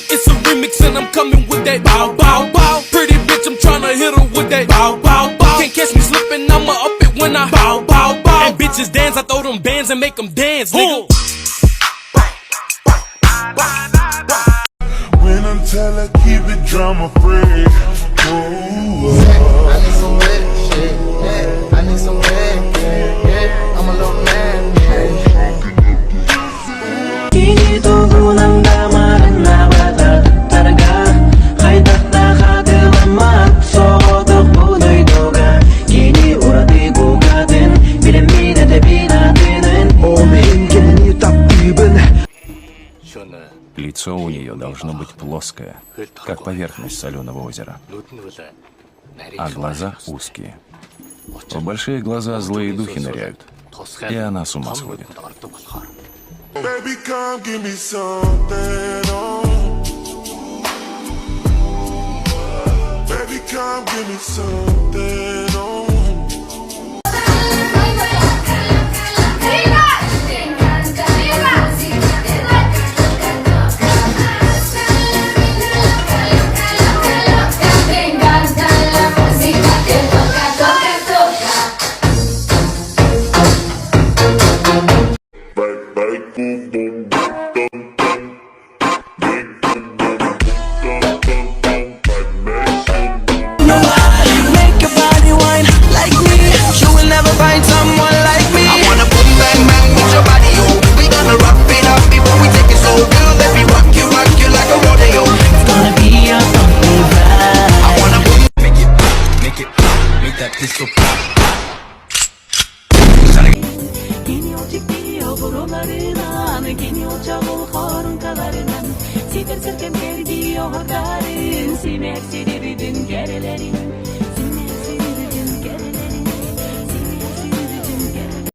It's a remix and I'm coming with that bow bow bow. Pretty bitch, I'm tryna hit her with that bow bow bow. Can't catch me slipping, I'ma up it when I bow bow bow. And bitches dance, I throw them bands and make them dance, nigga. When I'm tell her keep it drama free. I need some wet shit, yeah. I need some wet, yeah. I'm a little man, Kini tugunan damaran na bata talaga. Kahit nakakalamat, sodok punoy doga. Kini urati bugatin, bilamina tabi natin. Умеем так гибен. Лицо у нее должно быть плоское, как поверхность соленого озера, а глаза узкие. В большие глаза злые духи ныряют, и она с ума сходит. Baby, come give me something, oh. Baby, come give me something, oh. Kini o çıkıyor buralarından, kini o çabuk horunkalarından. Sitir sirkem geri diyor hakarın, simek seni bütün kerelerin.